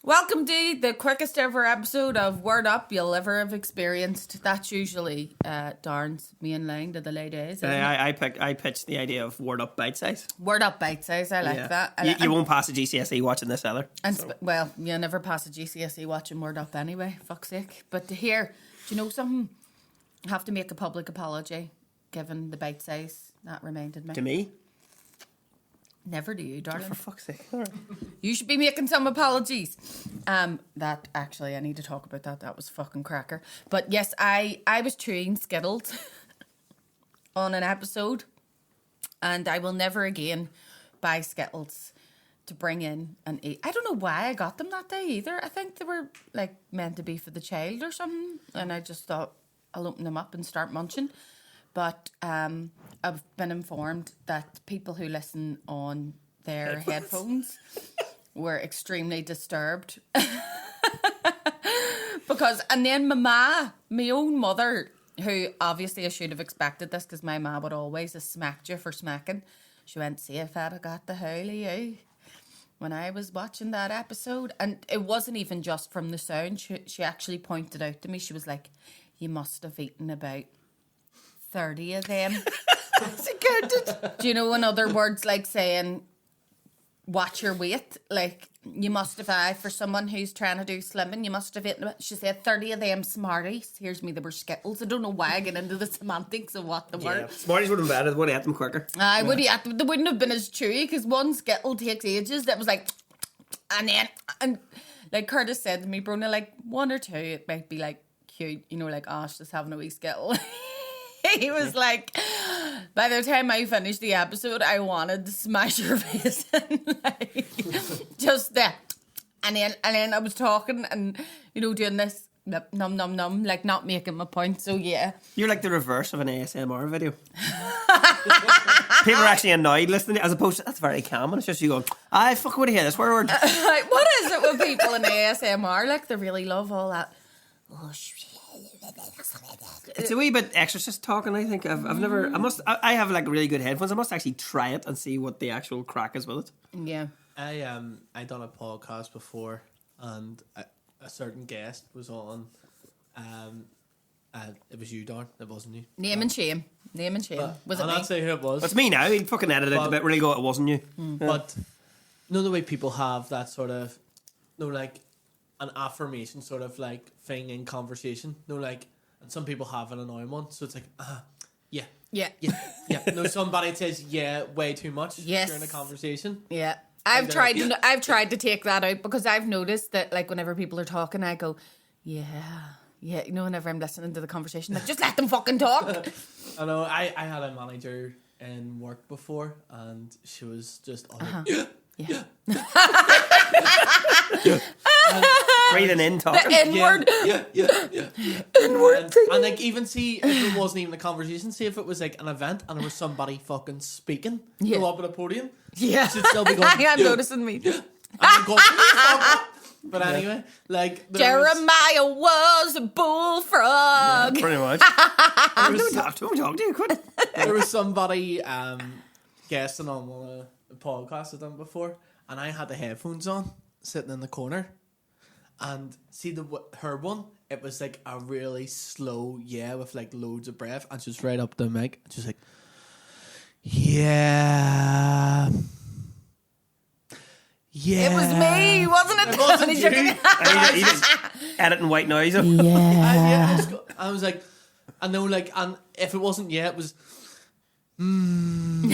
Welcome to the quickest ever episode of Word Up you'll ever have experienced. That's usually Darren's main line to the ladies. I pitched the idea of Word Up Bite Size. Word Up Bite Size, I like that. You won't pass a GCSE watching this either. Well, you never pass a GCSE watching Word Up anyway, fuck's sake. But to hear, do you know something? I have to make a public apology, given the bite size. That reminded me. To me? Never do you, darling. For fuck's sake. All right. You should be making some apologies. That actually, I need to talk about that. That was fucking cracker. But yes, I was chewing Skittles on an episode, and I will never again buy Skittles to bring in and eat. I don't know why I got them that day either. I think they were like meant to be for the child or something, and I just thought I'll open them up and start munching. But I've been informed that people who listen on their headphones were extremely disturbed. And then my own mother, who obviously I should have expected this because my ma would always have smacked you for smacking. She went, see if I'd have got the howl of you when I was watching that episode. And it wasn't even just from the sound. She actually pointed out to me, she was like, you must have eaten about 30 of them. Do you know, in other words, like saying, watch your weight? Like, you must have, for someone who's trying to do slimming, you must have eaten, she said, 30 of them Smarties. Here's me, they were Skittles. I don't know why I get into the semantics of what they were. Smarties would have been better. They would have ate them quicker. I would have, they wouldn't have been as chewy, because one Skittle takes ages. That was like, and like Curtis said to me, Bronagh, like, one or two, it might be like cute, you know, like, Ash just having a wee Skittle. He was like, by the time I finished the episode, I wanted to smash her face in, like, just that. And then I was talking and, you know, doing this num num num, like not making my point. So yeah, you're like the reverse of an ASMR video. People are actually annoyed listening, as opposed to that's very calm. And it's just you going, I fuck would hear this word. What is it with people in ASMR? Like they really love all that. Oh shit. It's a wee bit exorcist talking, I think. I have like really good headphones. I must actually try it and see what the actual crack is with it. Yeah. I done a podcast before and a certain guest was on. It was you, Darren. It wasn't you. Name and shame. Was it I'll me? not say who it was. It's me now. He fucking edited it a bit. Really go, it wasn't you. But you know the way people have that sort of, like an affirmation sort of like thing in conversation. Like, and some people have an annoying one. So it's like, yeah. No, somebody says yeah way too much during a conversation. Yeah. I've tried to take that out because I've noticed that like whenever people are talking, I go, yeah, you know, whenever I'm listening to the conversation, like just let them fucking talk. I know. I had a manager in work before, and she was just yeah. Breathing in, talking. The N-word. Yeah. N-word. And like, even see if it wasn't even a conversation, see if it was like an event and there was somebody fucking speaking, go up at a podium. Yeah. She'd still be going, I'm noticing me. I'm going, but anyway, like Jeremiah was a bullfrog. Yeah, pretty much. Don't talk to you, quit. There was somebody guesting on one of the podcasts I've done before, and I had the headphones on, sitting in the corner, and see her one, it was like a really slow with like loads of breath, and she's right up the mic, and she's like, yeah. It was me, wasn't it? It wasn't you. He just editing white noise. Yeah. I was like, I know, like, and if it wasn't it was. And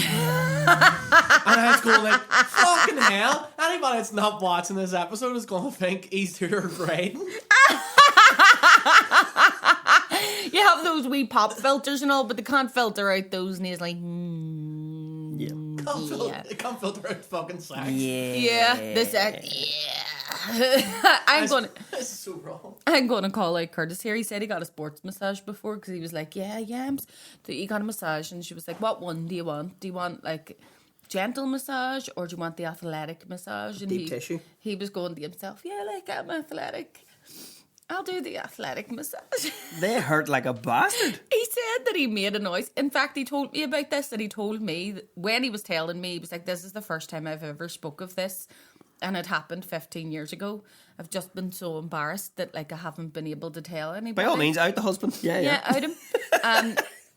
I was going like, fucking hell, anybody that's not watching this episode is going to think he's here writing. You have those wee pop filters and all, but they can't filter out those nasally. It can't filter out fucking sex. This is so wrong. I'm going to call out Curtis here. He said he got a sports massage before because he was like, he got a massage, and she was like, what one do you want? Do you want like gentle massage or do you want the athletic massage? And deep tissue. He was going to himself, like I'm athletic. I'll do the athletic massage. They hurt like a bastard. He said that he made a noise. In fact, he told me about this, and he told me that when he was telling me, he was like, this is the first time I've ever spoke of this and it happened 15 years ago. I've just been so embarrassed that like I haven't been able to tell anybody. By all means, out the husband. Yeah. Out him.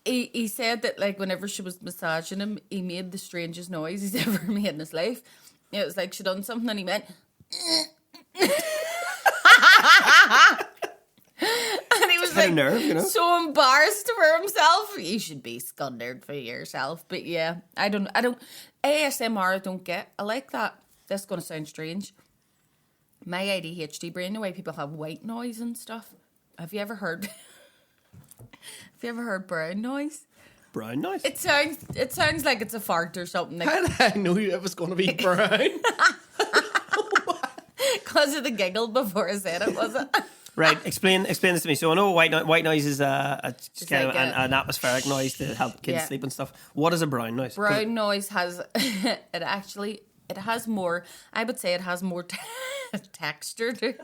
He said that like whenever she was massaging him, he made the strangest noise he's ever made in his life. It was like she done something and he went. And he was like nerve, you know? so embarrassed for himself. You should be scared for yourself. But yeah, I don't ASMR I don't get. I like that. This is gonna sound strange. My ADHD brain, the way people have white noise and stuff. Have you ever heard brown noise? Brown noise? It sounds like it's a fart or something. Like, How did I know it was going to be brown? because of the giggle before I said it, was it? Right, explain this to me. So I know white noise is just kind of like an atmospheric noise to help kids sleep and stuff. What is a brown noise? Brown noise has it has more. I would say it has more texture to it.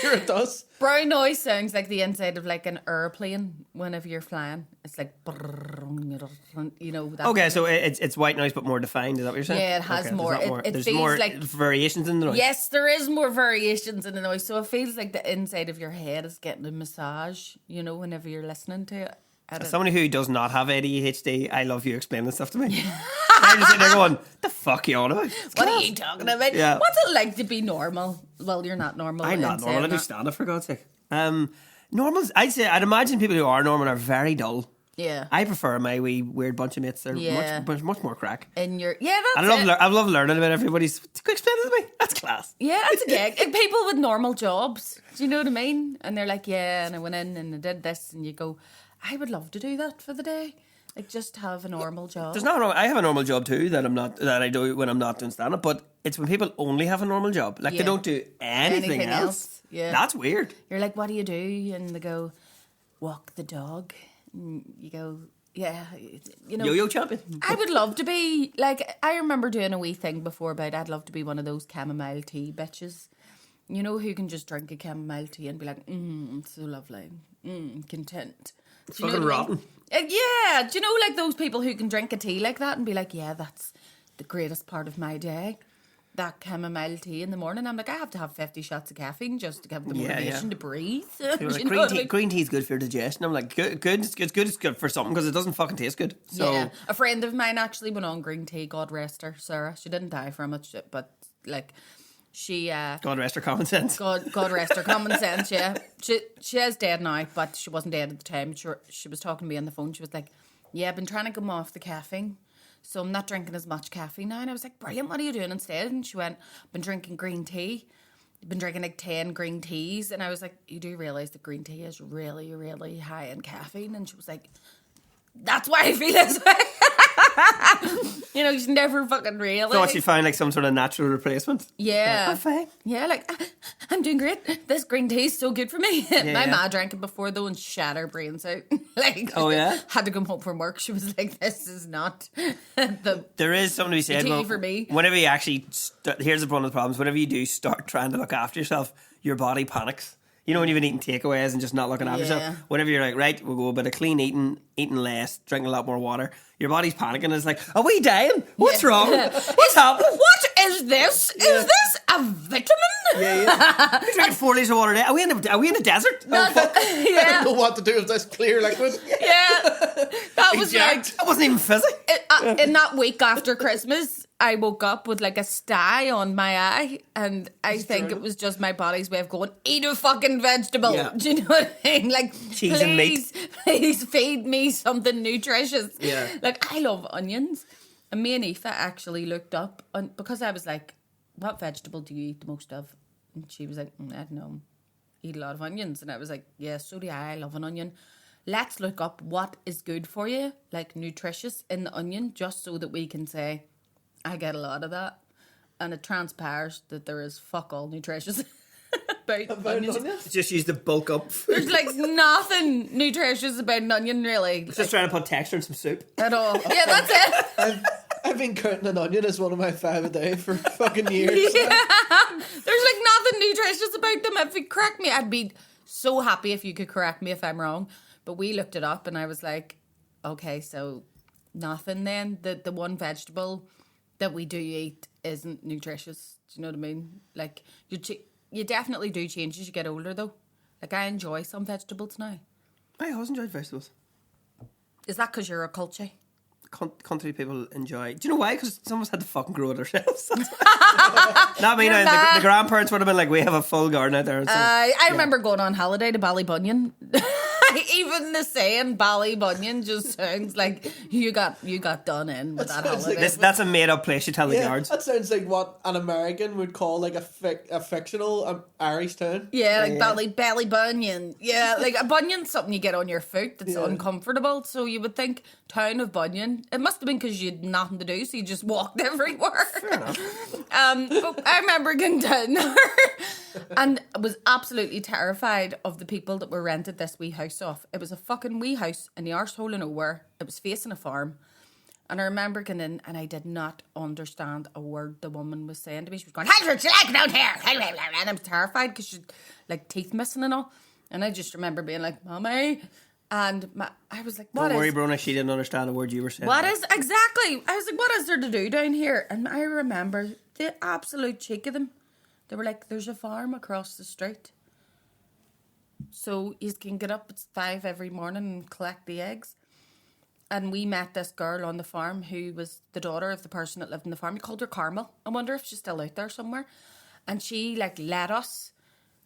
Sure it does. Brown noise sounds like the inside of like an airplane whenever you're flying. It's like, you know. That Okay, so it's white noise but more defined. Is that what you're saying? Yeah, it has more. It There's feels more like variations in the noise. Yes, there is more variations in the noise. So it feels like the inside of your head is getting a massage. You know, whenever you're listening to it. As somebody who does not have ADHD, I love you explaining this stuff to me. I'm just sitting there going, the fuck you on about? What are you talking about? Yeah. What's it like to be normal? Well, you're not normal. I'm not normal. I do stand up for God's sake. Normals, I'd imagine people who are normal are very dull. Yeah. I prefer my wee weird bunch of mates. They're much more crack. In your that's I love learning about everybody's. Quick, explain it to me. That's class. Yeah, it's a gig. And people with normal jobs. Do you know what I mean? And they're like, yeah, and I went in and I did this, and you go, I would love to do that for the day. Like just have a normal job. There's nothing wrong. I have a normal job too that I do when I'm not doing stand up. But it's when people only have a normal job, like they don't do anything else. Yeah, that's weird. You're like, what do you do? And they go, walk the dog. And you go, yeah, you know, yo-yo champion. I would love to be like. I remember doing a wee thing before about I'd love to be one of those chamomile tea bitches. You know, who can just drink a chamomile tea and be like, so lovely, content. It's fucking rotten. Yeah, do you know, like those people who can drink a tea like that and be like, yeah, that's the greatest part of my day. That chamomile tea in the morning. I'm like, I have to have 50 shots of caffeine just to have the motivation to breathe. Like, green tea is good for your digestion. I'm like, good. It's good for something because it doesn't fucking taste good. So yeah, a friend of mine actually went on green tea. God rest her, Sarah. She didn't die from it, but like. She God rest her common sense. God rest her common sense. Yeah, she is dead now, but she wasn't dead at the time. She was talking to me on the phone. She was like, "Yeah, I've been trying to come off the caffeine, so I'm not drinking as much caffeine now." And I was like, "Brilliant! What are you doing instead?" And she went, "I've been drinking green tea. I've been drinking like 10 green teas." And I was like, "You do realize that green tea is really, really high in caffeine?" And she was like, "That's why I feel this way." You know, she's never fucking realized. Thought she'd find like some sort of natural replacement. Yeah. I'm fine. Yeah, like, I'm doing great. This green tea is so good for me. My ma drank it before though and shat her brains out. Like, oh yeah? Had to come home from work. She was like, this is not There is something to be said. tea for me. Whenever you actually, here's one of the problems. Whenever you do start trying to look after yourself, your body panics. You know, when you've been eating takeaways and just not looking after yourself. Whenever you're like, right, we'll go a bit of clean eating less, drinking a lot more water. Your body's panicking. It's like, are we dying? What's wrong? What's happening? What is this? Is this a vitamin? Yeah. We're drinking 4 litres of water a day. Are we in a desert? I don't know what to do with this clear liquid. Yeah. That was like... That wasn't even fizzy. In that week after Christmas, I woke up with like a sty on my eye, and I think it was just my body's way of going, eat a fucking vegetable. Yeah. Do you know what I mean? Like, cheese and meat. Please feed me something nutritious. Yeah. Like, I love onions. And me and Aoife actually looked up, because I was like, what vegetable do you eat the most of? And she was like, I don't know, eat a lot of onions. And I was like, yeah, so do I love an onion. Let's look up what is good for you, like nutritious in the onion, just so that we can say, I get a lot of that. And it transpires that there is fuck all nutritious about onions. Just use the bulk up. There's like nothing nutritious about an onion, really. Just trying to put texture in some soup. At all. Yeah, that's it. I've been counting an onion as one of my 5 a day for fucking years. Yeah. There's like nothing nutritious about them. If you correct me, I'd be so happy if you could correct me if I'm wrong. But we looked it up and I was like, okay, so nothing then. The one vegetable that we do eat isn't nutritious. Do you know what I mean? Like, you definitely do change as you get older, though. Like, I enjoy some vegetables now. I always enjoyed vegetables. Is that because you're a culture? Country people enjoy. Do you know why? Because some of us had to fucking grow it ourselves. Not me. The grandparents would have been like, we have a full garden out there. So, I remember going on holiday to Ballybunion. Even the saying Ballybunion just sounds like you got done in with that holiday. That's a made up place you tell the guards. That sounds like what an American would call like a fictional Irish town. Yeah, like Ballybunion. Yeah, like a bunion's something you get on your foot that's uncomfortable. So you would think town of Bunyan. It must have been because you had nothing to do, so you just walked everywhere. Fair enough. But I remember getting down there and I was absolutely terrified of the people that were rented this wee house off. It was a fucking wee house in the arsehole of nowhere. It was facing a farm. And I remember getting in and I did not understand a word the woman was saying to me. She was going, "How's what you like down here?" And I was terrified because she had like teeth missing and all. And I just remember being like, "Mommy." And I was like, Don't worry, Bronagh, she didn't understand a word you were saying. What is, exactly. I was like, what is there to do down here? And I remember the absolute cheek of them. They were like, there's a farm across the street. So you can get up at 5 every morning and collect the eggs. And we met this girl on the farm who was the daughter of the person that lived in the farm. We called her Carmel. I wonder if she's still out there somewhere. And she like let us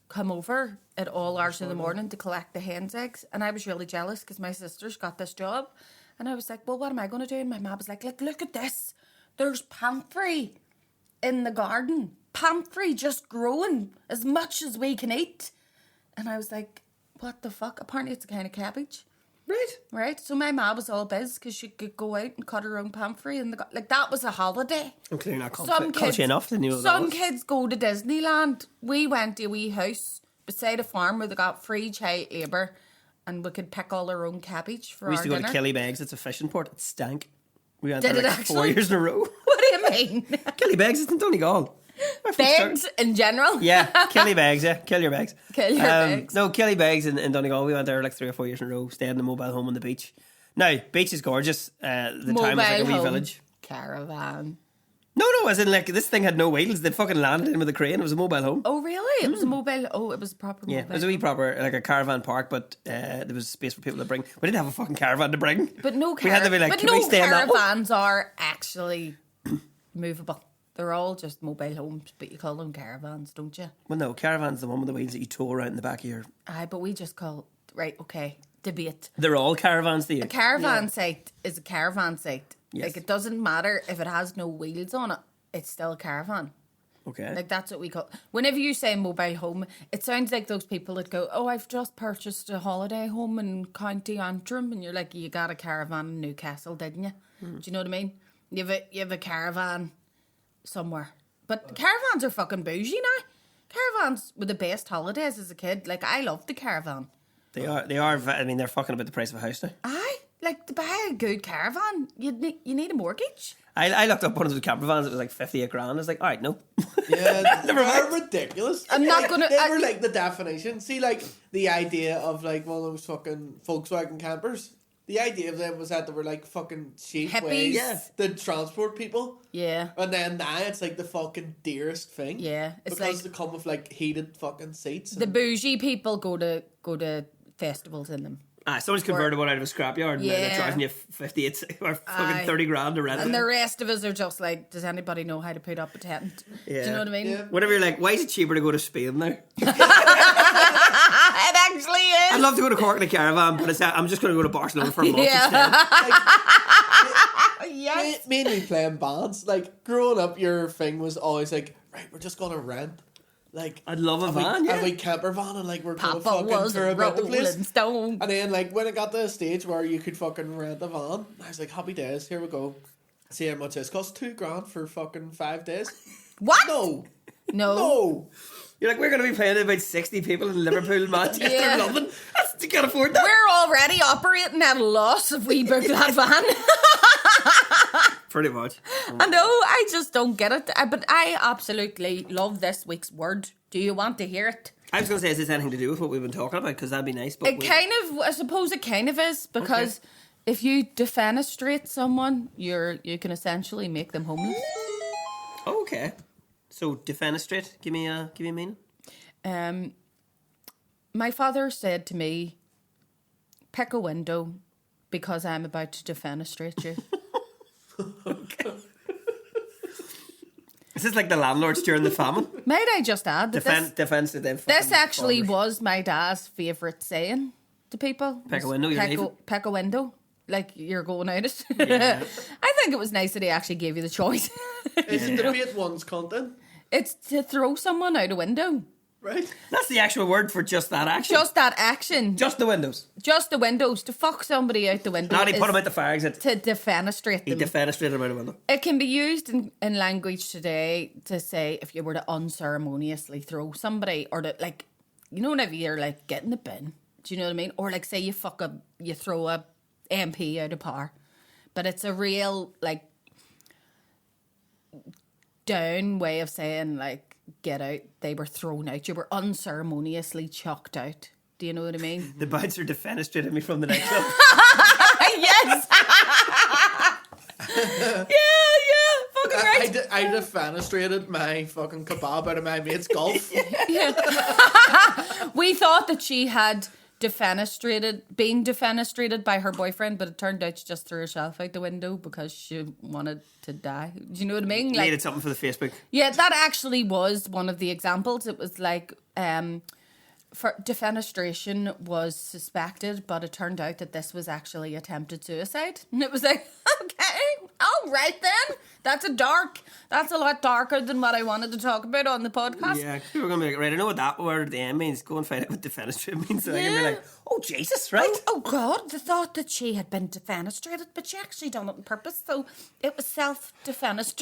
come over at all hours in the morning to collect the hen's eggs. And I was really jealous because my sister's got this job. And I was like, well, what am I going to do? And my mum was like, look at this. There's pantry in the garden. Pantry just growing as much as we can eat. And I was like, what the fuck? Apparently it's a kind of cabbage. Right. So my mum was all biz because she could go out and cut her own pantry. And like that was a holiday. Okay, you're not culture enough to know some kids go to Disneyland. We went to a wee house beside a farm where they got free child labour and we could pick all our own cabbage for our dinner. We used to go to Killybegs. It's a fishing port. It stank. We went Did there it like actually? 4 years in a row. What do you mean? Killybegs, it's in Donegal. Bags in general? Yeah, Killybegs, yeah. Kill your bags. Kill your bags. No, Killybegs in Donegal. We went there like 3 or 4 years in a row, stayed in the mobile home on the beach. Now, beach is gorgeous. The town was like a wee village. Caravan. No, as in like this thing had no wheels. They'd fucking landed in with a crane. It was a mobile home. Oh, really? It was a mobile. Oh, it was a proper mobile. Yeah, it was a wee proper, like a caravan park, but there was space for people to bring. We didn't have a fucking caravan to bring. But no, we had to be like, can we stay in that one? Caravans are actually movable. They're all just mobile homes, but you call them caravans, don't you? Well, no, caravan's the one with the wheels that you tow around in the back of your... Aye, but we just call... Right, okay, debate. They're all caravans, do you? A caravan site is a caravan site. Yes. Like, it doesn't matter if it has no wheels on it. It's still a caravan. Okay. Like, that's what we call... Whenever you say mobile home, it sounds like those people that go, oh, I've just purchased a holiday home in County Antrim. And you're like, you got a caravan in Newcastle, didn't you? Do you know what I mean? You have a caravan somewhere. But caravans are fucking bougie now. Caravans were the best holidays as a kid. Like, I loved the caravan. They are. I mean, they're fucking about the price of a house now. Aye. Like, to buy a good caravan, you need a mortgage. I looked up one of those camper vans. It was like 58 grand. I was like, all right, no. Yeah, they're ridiculous. I'm not gonna... They were like the definition. See, like, the idea of, like, one of those fucking Volkswagen campers. The idea of them was that they were, like, fucking cheap Hippies. ways to transport people. Yeah. And then now it's, like, the fucking dearest thing. Yeah. It's because like... they come with, like, heated fucking seats. The bougie people go to festivals in them. Someone's converted one out of a scrapyard and they're charging you 58 or fucking 30 grand to rent it. And the rest of us are just like, does anybody know how to put up a tent? Yeah. Do you know what I mean? Yeah. Whenever you're like, why is it cheaper to go to Spain now? It actually is. I'd love to go to Cork in a caravan, but I'm just going to go to Barcelona for a month instead. Yes. Me and me playing bands. Like, growing up, your thing was always like, right, we're just going to rent. Like, I'd love a van, a wee camper van, and like we're going Papa to fucking was tour a about the place. rolling stone. And then like when it got to the stage where you could fucking rent a van, I was like, happy days, here we go. See how much this costs. $2 grand for fucking 5 days. What? No. You're like, we're going to be playing about 60 people in Liverpool, Manchester, Yeah. London. You can't afford that. We're already operating at a loss if we book that van. Pretty much. I know, I just don't get it. But I absolutely love this week's word. Do you want to hear it? I was going to say, is this anything to do with what we've been talking about? Because that'd be nice. But I suppose it kind of is, because if you defenestrate someone, you can essentially make them homeless. Okay. So defenestrate. Give me a meaning. My father said to me, pick a window because I'm about to defenestrate you. Okay. Is this like the landlords during the famine? Might I just add that this actually was my dad's favourite saying to people. Pick a window, you're leaving. Pick a window, like you're going out it. Yeah. I think it was nice that he actually gave you the choice. Is it debate one's content? It's to throw someone out a window. Right. That's the actual word for just that action. Just that action. Just the windows. Just the windows. To fuck somebody out the window. Not he put him out the fire exit. To defenestrate them. He defenestrated him out the window. It can be used in language today to say if you were to unceremoniously throw somebody, or to, like, you know, whenever you're like, get in the bin. Do you know what I mean? Or like, say you throw a MP out of power. But it's a real, like, down way of saying, like, get out. They were thrown out. You were unceremoniously chucked out. Do you know what I mean? The bouncer defenestrated me from the nightclub. Yes. yeah. Fucking right. I defenestrated my fucking kebab out of my mate's golf. Yeah. We thought that she had been defenestrated by her boyfriend, but it turned out she just threw herself out the window because she wanted to die. Do you know what I mean? Needed something for the Facebook. Yeah, that actually was one of the examples. It was like, for defenestration was suspected, but it turned out that this was actually attempted suicide. And it was like, okay, all right then. That's a lot darker than what I wanted to talk about on the podcast. Yeah, people are going to be like, right, I know what that word at the end means. Go and find out what defenestrate means. So they can be like, oh, Jesus, right? Oh, God, they thought that she had been defenestrated, but she actually done it on purpose. So it was defense.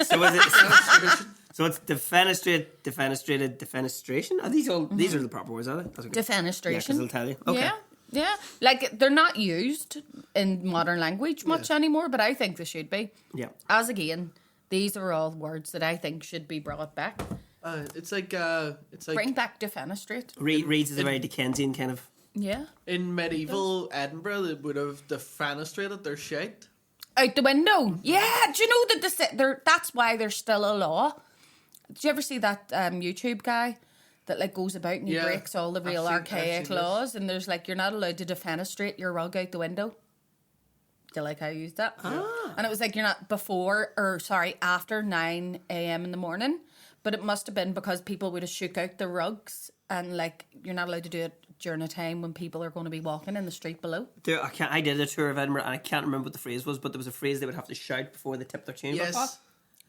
So was it... So it's defenestrated, defenestration? Are these all? These are the proper words, are they? Okay. Defenestration. Yeah, because they'll tell you. Okay. Yeah. Like, they're not used in modern language much anymore, but I think they should be. Yeah. As again, these are all words that I think should be brought back. It's like Bring back defenestrate. Reads is a very Dickensian kind of... Yeah. in medieval Edinburgh, they would have defenestrated their shite. Out the window. Yeah. Do you know that that's why there's still a law? Did you ever see that YouTube guy that like goes about and he breaks all the real archaic laws? And there's like, you're not allowed to defenestrate your rug out the window. Do you like how I used that? Ah. And it was like, you're not after 9 a.m. in the morning. But it must have been because people would have shook out the rugs, and like, you're not allowed to do it during a time when people are going to be walking in the street below. I did a tour of Edinburgh and I can't remember what the phrase was, but there was a phrase they would have to shout before they tipped their chamber pot.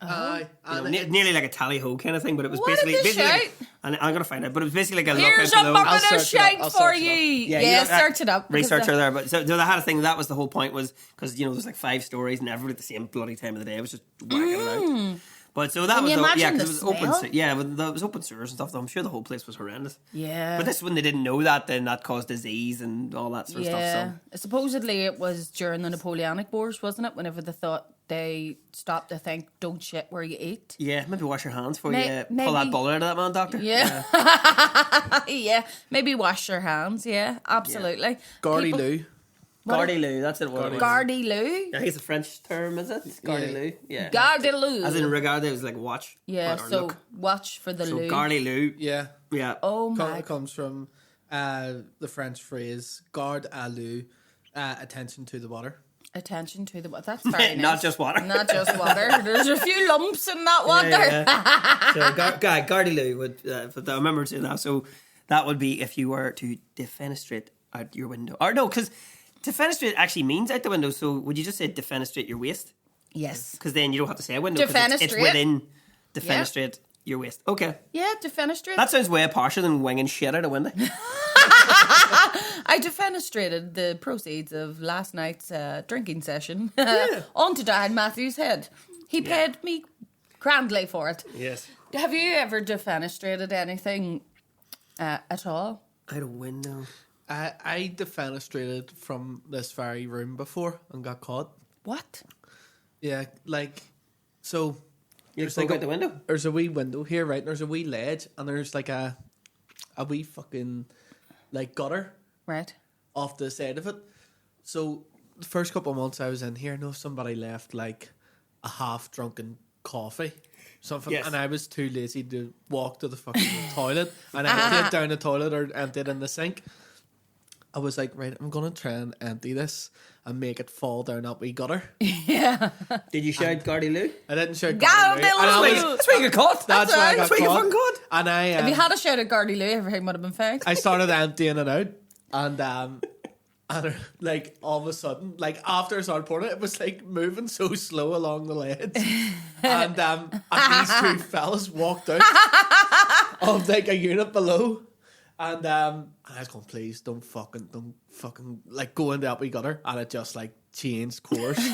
Nearly like a tally-ho kind of thing, but it was basically like, and I'm gonna find it, but it was basically like a here's look a out bucket of shite for you. Yeah, search it up. Research her there, but so they had a thing. That was the whole point, was because there's like 5 stories and everybody at the same bloody time of the day. It was just whacking it out. But so that was because it was open. It was open sewers and stuff. Though I'm sure the whole place was horrendous. Yeah. But this, when they didn't know that, then that caused disease and all that sort of stuff. So supposedly it was during the Napoleonic Wars, wasn't it? Whenever they thought they stopped to think, don't shit where you eat. Yeah, maybe wash your hands before you pull that bullet out of that man, doctor. Yeah. Yeah, maybe wash your hands. Yeah, absolutely. Yeah. Gardy Lou. Gardy Lou, that's it. Gardy Lou. I think it's a French term, is it? Gardy Lou. Yeah. Gardy Lou. As in regard, it was like watch. Yeah, or so look. watch for the Lou. So Gardy Lou. Yeah. Yeah. Oh my. It comes from the French phrase "garde à l'eau," attention to the water. Attention to the water. That's very nice. Not just water. Not just water. There's a few lumps in that water. Yeah. So Gardy Lou would. I remember saying that. So that would be if you were to defenestrate out your window, or no, because defenestrate actually means out the window. So would you just say defenestrate your waist? Yes. Because then you don't have to say a window. Defenestrate. It's within defenestrate your waist. Okay. Yeah, defenestrate. That sounds way harsher than winging shit out a window. I defenestrated the proceeds of last night's drinking session onto Darren Matthews' head. He paid me grandly for it. Yes. Have you ever defenestrated anything at all? Out a window. I defenestrated from this very room before and got caught. What? Yeah, like, so... You just look out the window? There's a wee window here, right? There's a wee ledge, and there's like a wee fucking, like, gutter. Right. Off the side of it. So, the first couple of months I was in here, I know somebody left, like, a half-drunken coffee. Something, Yes. and I was too lazy to walk to the fucking toilet and empty it down the toilet or empty it in the sink. I was like, right, I'm gonna try and empty this and make it fall down that wee gutter. Yeah. Did you shout Gardy Lou? I didn't shout Gardy Gardy Lou. Lou! And I was- That's where you got caught. That's why I got That's where you caught. fucking caught. And I, If you had a shout at Gardy Lou, everything would have been fine. I started emptying it out, and like all of a sudden, like after I started pouring it, it was like moving so slow along the ledge, and these two fellas walked out of like a unit below, and I was going, please don't fucking like go into that wee gutter, and it just like changed course.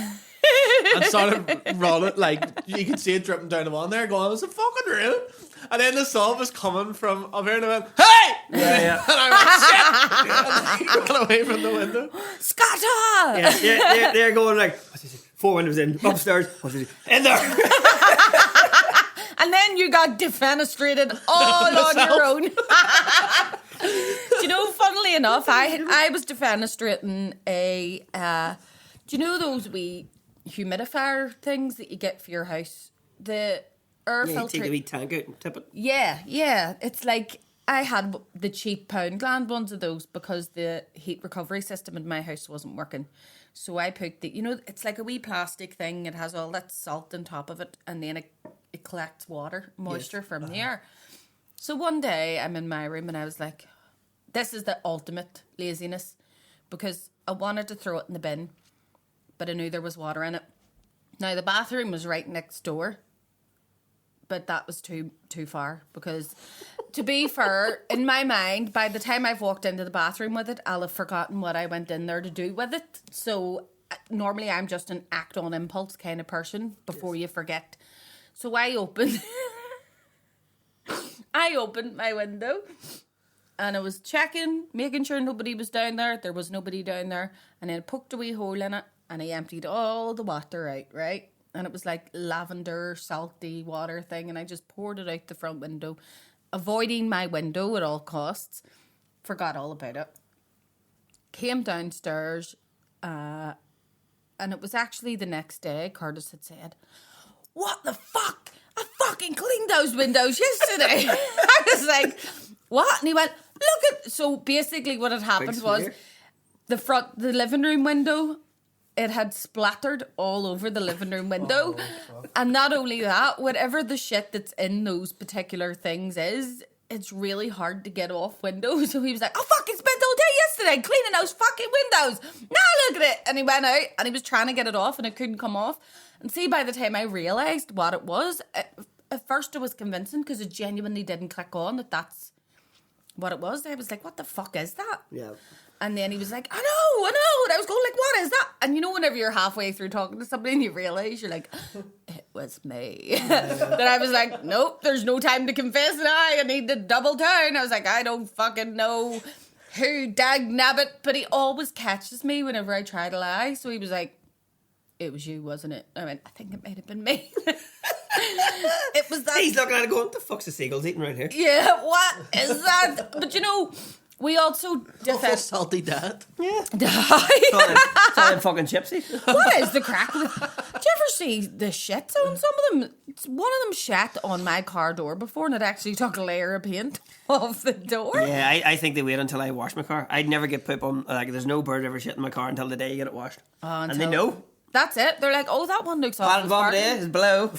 And started running, like you could see it dripping down the one there, going, "Is it fucking real?" And then the salt was coming from up here, and I went, "Hey!" Yeah. And I went, "Shit!" And I ran away from the window. Scatter! Yeah, they're going like, what's this? 4 windows in, upstairs, what's this? In there. And then you got defenestrated all on your own. Do you know, funnily enough, I was defenestrating a, do you know those wee humidifier things that you get for your house? The air Yeah, you filter. take a wee tank out and tip it. Yeah. It's like I had the cheap pound gland ones of those because the heat recovery system in my house wasn't working. So I put it's like a wee plastic thing. It has all that salt on top of it, and then it collects moisture from the air. So one day I'm in my room and I was like, this is the ultimate laziness, because I wanted to throw it in the bin, but I knew there was water in it. Now the bathroom was right next door, but that was too far, because to be fair, in my mind, by the time I've walked into the bathroom with it, I'll have forgotten what I went in there to do with it. So normally I'm just an act on impulse kind of person before you forget. So I opened my window and I was checking, making sure nobody was down there. There was nobody down there. And then I poked a wee hole in it and I emptied all the water out, right? And it was like lavender, salty water thing. And I just poured it out the front window, avoiding my window at all costs. Forgot all about it. Came downstairs, and it was actually the next day. Curtis had said, "What the fuck? I fucking cleaned those windows yesterday." I was like, "What?" And he went, "Look at..." So basically what had happened was the living room window, it had splattered all over the living room window. And not only that, whatever the shit that's in those particular things is, it's really hard to get off windows. So he was like, "I fucking spent all day yesterday cleaning those fucking windows. Now look at it." And he went out and he was trying to get it off and it couldn't come off. And see, by the time I realised what it was, at first it was convincing because it genuinely didn't click on that that's what it was. I was like, "What the fuck is that?" Yeah. And then he was like, I know. And I was going like, "What is that?" And you know, whenever you're halfway through talking to somebody and you realise, you're like, "It was me." Then I was like, "Nope, there's no time to confess now. I need to double down." I was like, "I don't fucking know who dag nabbit," but he always catches me whenever I try to lie. So he was like, "It was you, wasn't it?" I went, "I think it might have been me." It was that. He's looking at it going, "What the fuck's the seagulls eating right here?" Yeah, what is that? But you know, we also Awful salty dad. Yeah. die. Selling fucking gypsies. What is the crack with... Do you ever see the shit on some of them? One of them shat on my car door before and it actually took a layer of paint off the door. Yeah, I think they wait until I wash my car. I'd never get poop on, like, there's no bird ever shit in my car until the day you get it washed. And they know. That's it. They're like, "Oh, that one looks awful." Bottom day is below.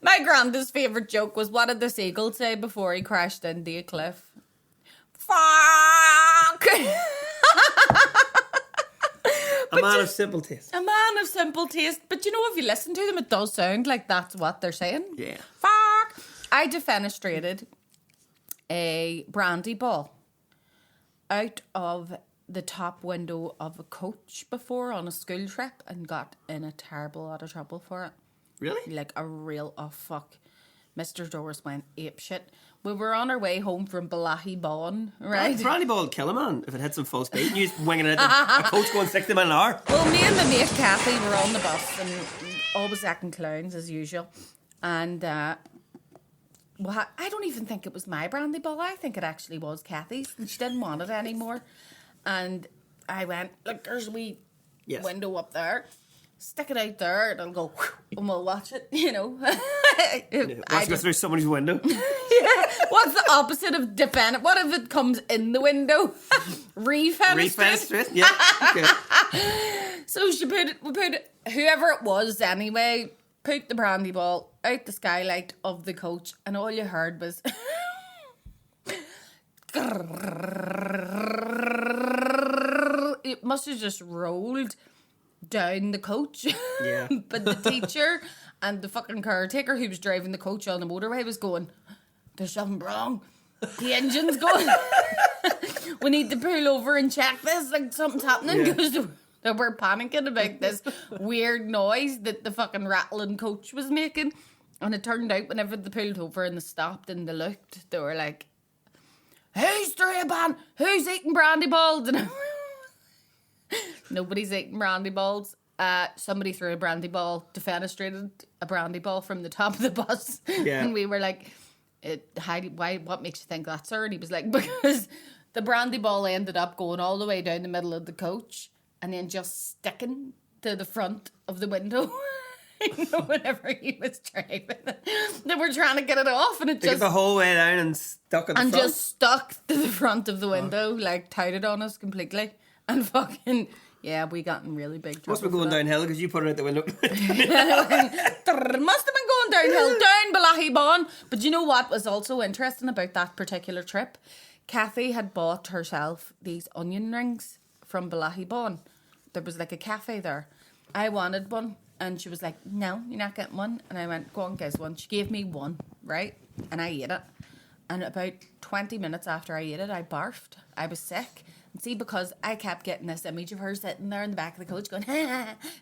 My granddad's favourite joke was, what did the seagull say before he crashed into a cliff? Fuck! A man of simple taste. A man of simple taste. But you know, if you listen to them, it does sound like that's what they're saying. Yeah. Fuck! I defenestrated a Brandy Ball out of the top window of a coach before on a school trip and got in a terrible lot of trouble for it. Really? Like a real, oh fuck. Mr. Doris went apeshit. We were on our way home from Brandy Ball, right? Brandy Ball would kill a man if it hit some full speed and you just winging it at a coach going 60 miles an hour. Well, me and my mate Kathy were on the bus and always acting clowns as usual. And well, I don't even think it was my Brandy Ball. I think it actually was Kathy's and she didn't want it anymore. And I went, "Look, there's a wee window up there." stick it out there and it'll go and we'll watch it, you know. Watch it go through somebody's window. Yeah. What's the opposite of Defan? What if it comes in the window? Defenestrate. Yeah. Okay. So we put whoever it was anyway, put the brandy ball out the skylight of the coach, and all you heard was it must have just rolled down the coach. Yeah. But the teacher and the fucking caretaker who was driving the coach on the motorway was going, there's something wrong. The engine's going. We need to pull over and check this. Like something's happening because they were panicking about this weird noise that the fucking rattling coach was making. And it turned out whenever they pulled over and they stopped and they looked, they were like, who's eating brandy balls? And nobody's eating brandy balls. Somebody threw a brandy ball, defenestrated a brandy ball from the top of the bus. Yeah. And we were like, what makes you think that, sir? And he was like, because the brandy ball ended up going all the way down the middle of the coach and then just sticking to the front of the window. You know, whenever he was driving it. They were trying to get it off and it They just... get the whole way down and stuck at the front. And just stuck to the front of the window, like touted on us completely. And fucking... Yeah, we got in really big trouble. Must have been going downhill because you put it out the window. Must have been going downhill, down Bronagh. But you know what was also interesting about that particular trip? Kathy had bought herself these onion rings from Bronagh. There was like a cafe there. I wanted one. And she was like, no, you're not getting one. And I went, go on, guys, one. She gave me one, right? And I ate it. And about 20 minutes after I ate it, I barfed. I was sick. And see, because I kept getting this image of her sitting there in the back of the coach going,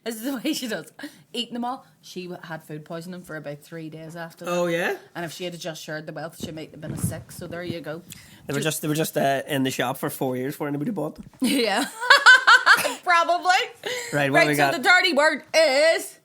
this is the way she does. Eating them all. She had food poisoning for about 3 days after that. Oh, yeah? And if she had just shared the wealth, she might have been sick. So there you go. They were just in the shop for 4 years before anybody bought them. Yeah. Probably. Right, what we so got? the dirty word is...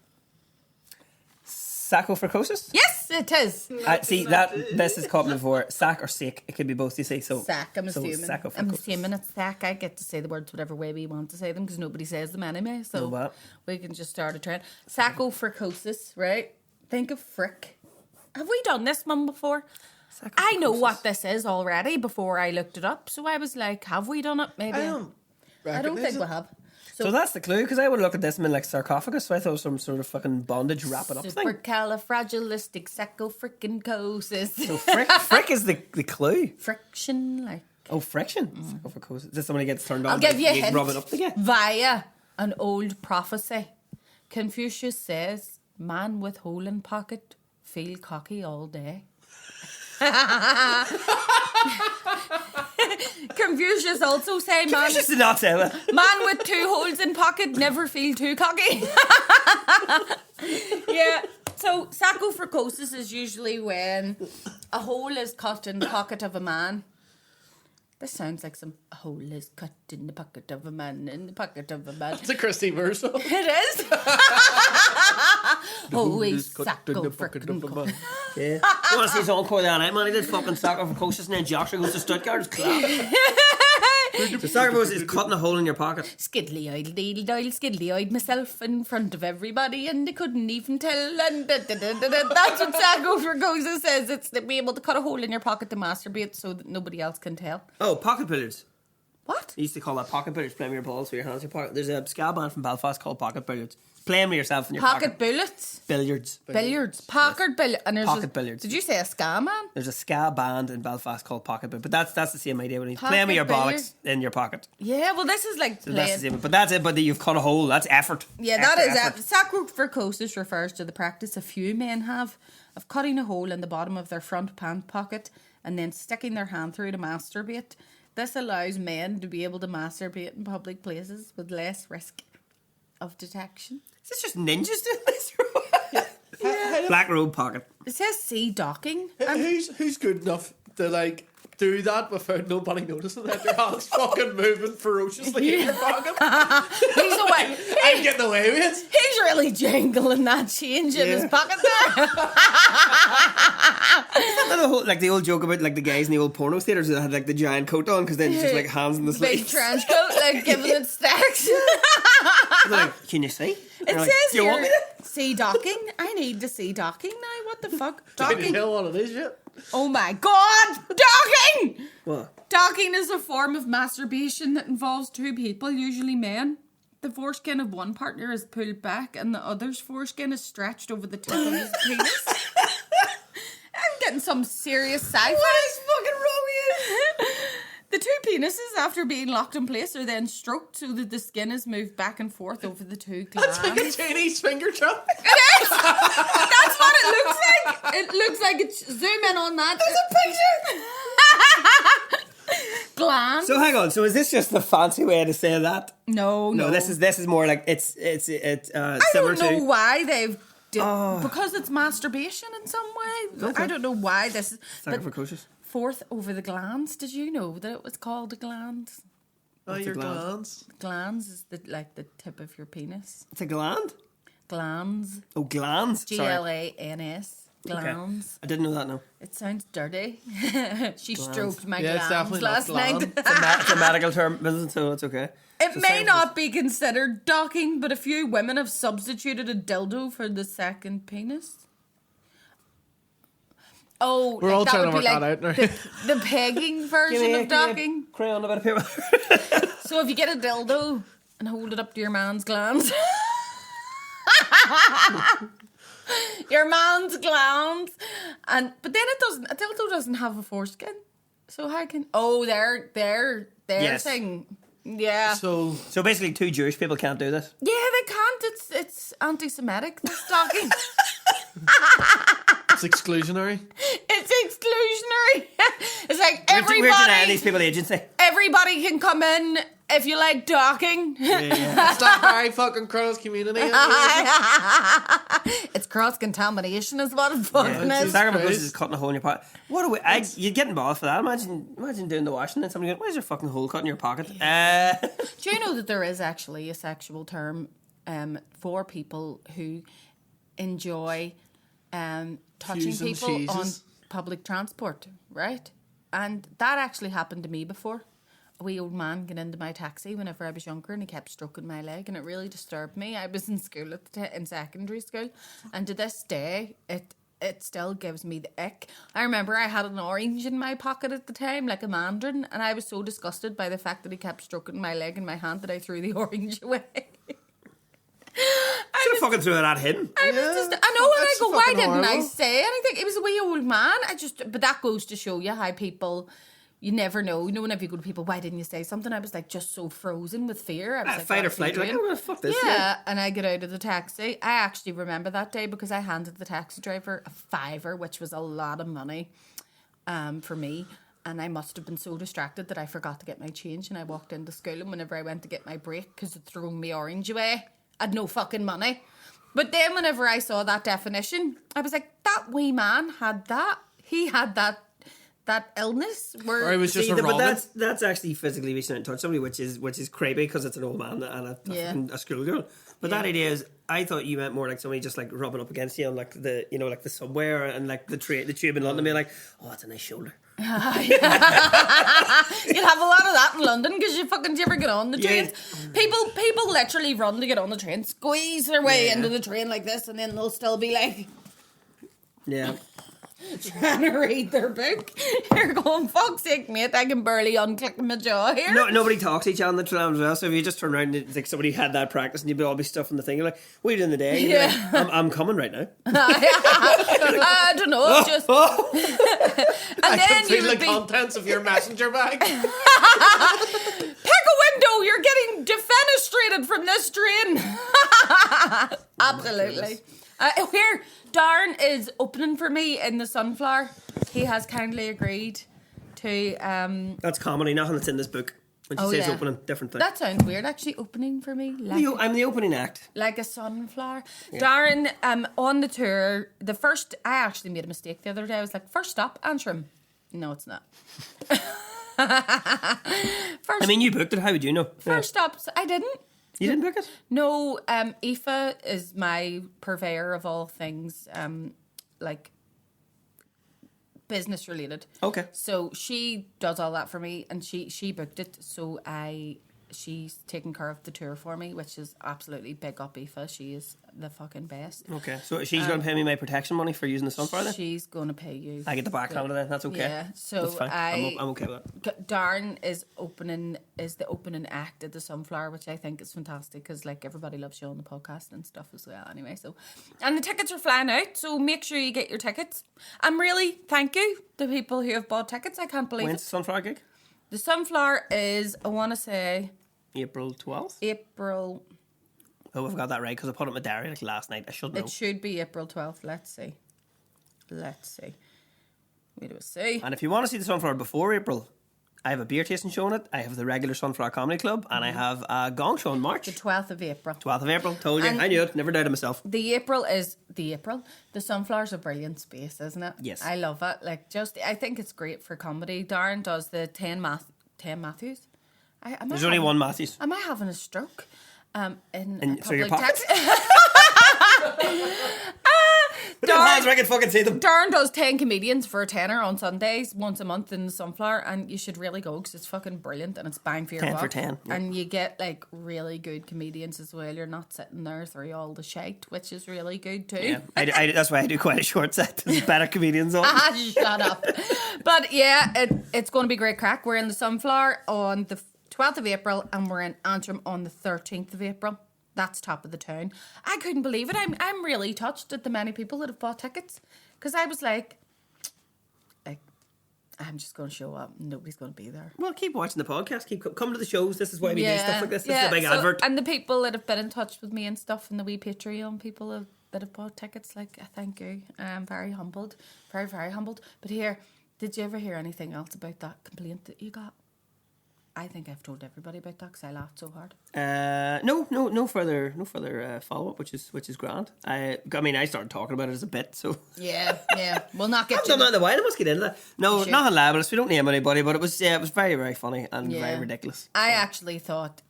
Sacofricosis? Yes, it is. See, this has caught me before. Sac or sick. It could be both, you see. So, Sack, I'm assuming. Sacofricosis. I'm assuming it's sack. I get to say the words whatever way we want to say them because nobody says them anyway. So Oh, wow. we can just start a trend. Sacofricosis, right? Think of frick. Have we done this one before? I know what this is already before I looked it up. So I was like, have we done it? Maybe. I don't think we have. So that's the clue, because I would look at this and be like sarcophagus, so I thought it was some sort of fucking bondage wrap it up thing. Supercalifragilisticexpialidocious. So frick is the clue. Friction, like. Oh, friction. Sacofricosis. Is this somebody gets turned on? I'll give you a you hint. rub it up together. Via an old prophecy, Confucius says, man with hole in pocket, feel cocky all day. Confucius also say Confucius did not say that. man with 2 holes in pocket never feel too cocky. Yeah. So sacofricosis is usually when a hole is cut in the pocket of a man. This sounds like a hole is cut in the pocket of a man, in the pocket of a man. It's a Christy Moore song. It is. Oh, he's sacofricosis. Yeah. You want to see his encore that night, man? He did fucking sacofricosis and then Joshua goes to Stuttgart. It's class. So sacofricosis is cutting a hole in your pocket. Skiddly-eyed, deedle-doyle, skiddly-eyed myself in front of everybody and they couldn't even tell. And that's what sacofricosis says. It's to be able to cut a hole in your pocket to masturbate so that nobody else can tell. Oh, pocket billiards. What? I used to call that pocket billiards, playing with your balls with your hands in your pocket. There's a ska band from Belfast called Pocket Billiards. Playing with yourself in your Pocket pocket. bullets? Billiards. Billiards. Pocket billiards. And there's Pocket billiards. Did you say a ska man? There's a ska band in Belfast called Pocket Billiards. But that's the same idea when he's Pocket playing with your billiards? bollocks in your pocket. Yeah, well this is like So playing. that's the same. But that's it. But you've cut a hole. That's effort. Yeah, that is effort. it. Sacofricosis refers to the practice a few men have of cutting a hole in the bottom of their front pant pocket and then sticking their hand through to masturbate. This allows men to be able to masturbate in public places with less risk of detection. Is this just ninjas doing this? Black robe pocket. It says see docking. Who's good enough to like do that without nobody noticing that your hand's fucking moving ferociously in your pocket. He's away. I'm getting away with it. He's really jangling that change in his pocket there. Like the old joke about like the guys in the old porno theaters that had like the giant coat on because then it's just like hands in the Big sleeves. trench coat, like giving it stacks. Like, can you see? It like, says do you want here, me to? see docking. I need to see docking now. What the fuck? Can you Docking. tell what it is yet? Oh my god! Docking! What? Docking is a form of masturbation that involves two people, usually men. The foreskin of one partner is pulled back and the other's foreskin is stretched over the tip of his penis. I'm getting some serious sci-fi. What is fucking wrong with you? The two penises, after being locked in place, are then stroked so that the skin is moved back and forth over the two glands. That's like a Chinese finger trap. It is! That's what it looks like. It looks like it's... Zoom in on that. There's a picture! Glands. So hang on. So is this just the fancy way to say that? No. No, this is more like it's I similar don't know to. why they've... Because it's masturbation in some way. Okay. I don't know why this is... Sorry for cautious. Forth over the glands. Did you know that it was called a gland? Oh, your glands. Glands is the tip of your penis. It's a gland. Glands. Oh, glands. Sorry. Glans. Okay. Glands. I didn't know that. No. It sounds dirty. She stroked my Yeah, it's glands definitely last not night. gland. It's a medical term, isn't it? So it's okay. It may not be considered docking, but a few women have substituted a dildo for the second penis. Oh, We're all that trying would to be work like that out now. the pegging version of docking. Crayon about a paper. So if you get a dildo and hold it up to your man's glands. Your man's glands. But then a dildo doesn't have a foreskin. So how can their Yes. thing. Yeah. So basically, two Jewish people can't do this. Yeah, they can't. It's anti-Semitic, this docking. it's exclusionary. It's exclusionary. It's like We're denying these everybody. people agency. Everybody can come in if you like docking. It's not very fucking cross community. It's cross-contamination is what it fucking is. Sacrifice is cutting a hole in your pocket. What are we? You'd get involved for that. Imagine doing the washing and somebody going, "Where's your fucking hole cut in your pocket?" Do you know that there is actually a sexual term for people who enjoy touching Fusing people on cheeses. public transport, right? And that actually happened to me before. A wee old man got into my taxi whenever I was younger and he kept stroking my leg and it really disturbed me. I was in school in secondary school, and to this day it still gives me the ick. I remember I had an orange in my pocket at the time, like a mandarin, and I was so disgusted by the fact that he kept stroking my leg in my hand that I threw the orange away. Should have fucking threw it at him. I know, and I go, why fucking didn't I horrible. say anything? It was a wee old man. But that goes to show you how people, you never know. You know, whenever you go to people, why didn't you say something? I was like just so frozen with fear. I was like, Fight or what's he flight. Like, doing? I'm gonna fuck this. Yeah, and I get out of the taxi. I actually remember that day because I handed the taxi driver a $5, which was a lot of money for me. And I must have been so distracted that I forgot to get my change. And I walked into school, and whenever I went to get my break, because it thrown me orange away, I had no fucking money. But then whenever I saw that definition, I was like, that wee man had that. He had that illness where Or it was just a But ramen. that's actually physically reaching out and touch somebody, which is creepy because it's an old man and a schoolgirl. But that idea is, I thought you meant more like somebody just like rubbing up against you on like the subway and like the tube in London, being like, oh, that's a nice shoulder. You'd have a lot of that in London because you ever get on the trains. People literally run to get on the train, squeeze their way into the train like this, and then they'll still be like trying to read their book. You're going, fuck's sake, mate, I can barely unclick my jaw here. No, nobody talks to each other on the tram as well. So if you just turn around and it's like somebody had that practice and you'd all be stuffing the thing, you're like, what are you doing the day? And you're like, I'm coming right now. I don't know, just and I then can you feel the would be contents of your messenger bag. pick a window. You're getting defenestrated from this train. Absolutely. Here, Darren is opening for me in the Sunflower. He has kindly agreed to. That's comedy, nothing that's in this book. When she says yeah. opening, different thing. That sounds weird. Actually, opening for me I'm the opening act. like a sunflower. Yeah. Darren, on the tour, I actually made a mistake the other day. I was like, first stop, Antrim. No, it's not. I mean, you booked it. How would you know? First up, I didn't. You didn't book it? No, Aoife is my purveyor of all things, like business related. Okay. So she does all that for me, and she booked it. So she's taking care of the tour for me, which is absolutely big up Aoife. She is the fucking best. Okay, so she's going to pay me my protection money for using the sunflower then? She's going to pay you. I get the backhand of that. That's okay. Yeah, so that's fine. I'm okay with that. Darren is the opening act at the Sunflower, which I think is fantastic because like everybody loves you on the podcast and stuff as well. Anyway, so and the tickets are flying out, so make sure you get your tickets. I'm really thank you to people who have bought tickets. I can't believe When's it. the sunflower gig? The Sunflower is, I want to say, April 12th. April. Oh, I've got that right because I put it in my diary like last night. I should know. It should be April 12th. Let's see. Wait a see. And if you want to see the sunflower before April, I have a beer tasting show on it. I have the regular Sunflower Comedy Club, and I have a gong show in March. The 12th of April. 12th of April. Told you. And I knew it. Never doubted myself. The April. The Sunflower's a brilliant space, isn't it? Yes. I love it. Like, I think it's great for comedy. Darren does the 10 Matthews. There's only one Matthews. Am I having a stroke? In through your public pocket? Put in hands where I can fucking see them. Darren does 10 comedians for a tenner on Sundays once a month in the Sunflower, and you should really go because it's fucking brilliant and it's bang for your 10 buck. for 10, yeah. And you get like really good comedians as well. You're not sitting there through all the shite, which is really good too. Yeah, that's why I do quite a short set. There's better comedians on. Shut up. But yeah, it's going to be great crack. We're in the Sunflower on the 12th of April and we're in Antrim on the 13th of April. That's top of the town. I couldn't believe it. I'm really touched at the many people that have bought tickets because I was like, I'm just going to show up. Nobody's going to be there. Well, keep watching the podcast. Keep coming to the shows. This is why we do stuff like this. This is a big advert. And the people that have been in touch with me and stuff, and the wee Patreon people that have bought tickets, like, thank you. I'm very humbled. Very, very humbled. But here, did you ever hear anything else about that complaint that you got? I think I've told everybody about that because I laughed so hard. No further follow up, which is grand. I mean, I started talking about it as a bit, so yeah. We'll not get. I've done that in a while. I must get into that. No, nothing libelous. We don't name anybody, but it was very, very funny and very ridiculous. I actually thought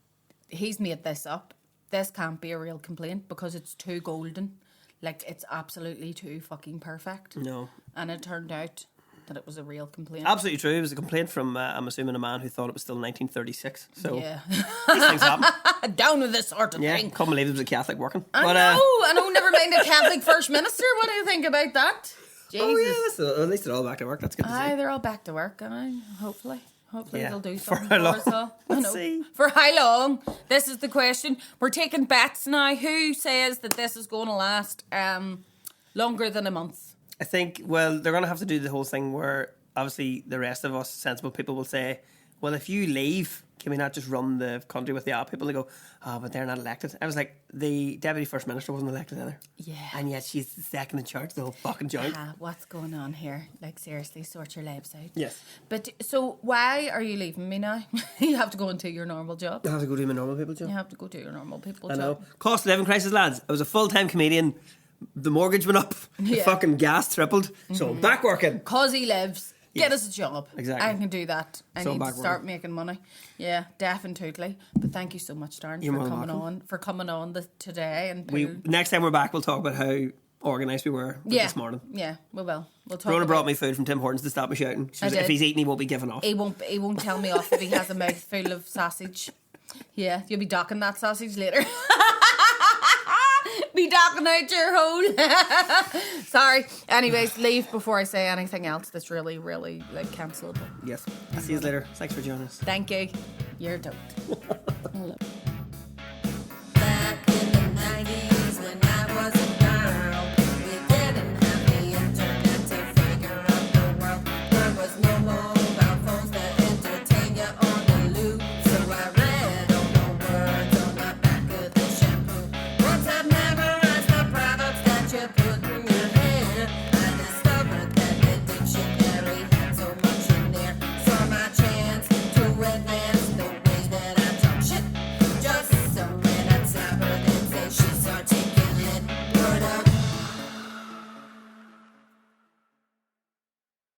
he's made this up. This can't be a real complaint because it's too golden. Like it's absolutely too fucking perfect. No, and it turned out that it was a real complaint. Absolutely true. It was a complaint from, I'm assuming, a man who thought it was still 1936. So yeah. These things happen. Down with this sort of thing. Yeah, can't believe there was a Catholic working. I know, never mind a Catholic First Minister. What do you think about that? Jesus. Oh yeah, at least they're all back to work. That's good to see. They're all back to work, and hopefully they'll do something for us all. Let's see. For how long? This is the question. We're taking bets now. Who says that this is going to last longer than a month? I think, well, they're going to have to do the whole thing where obviously the rest of us sensible people will say, well, if you leave, can we not just run the country with the odd people? They go, oh, but they're not elected. I was like, the Deputy First Minister wasn't elected either. Yeah. And yet she's the second in charge of the whole fucking joint. What's going on here? Like, seriously, sort your lives out. Yes. But, so, why are you leaving me now? You have to go into your normal job. I have to go do my normal people job. You have to go do your normal people I job. know. Cost of living crisis, lads. I was a full-time comedian. The mortgage went up. The fucking gas tripled. So I'm back working. Cause he lives. Get us a job. Exactly. I can do that. I need to start making money. Yeah, definitely. But thank you so much, Darren, for coming on today. And next time we're back, we'll talk about how organised we were this morning. Yeah, we will. We'll talk. Rona brought me food from Tim Hortons to stop me shouting. She was, if he's eating, he won't be giving off. He won't tell me off if he has a mouthful of sausage. Yeah, you'll be docking that sausage later. Be docking out your hole. Sorry. Anyways, leave before I say anything else that's really, really like cancelable. Yes. I'll see you later. Thanks for joining us. Thank you. You're dope.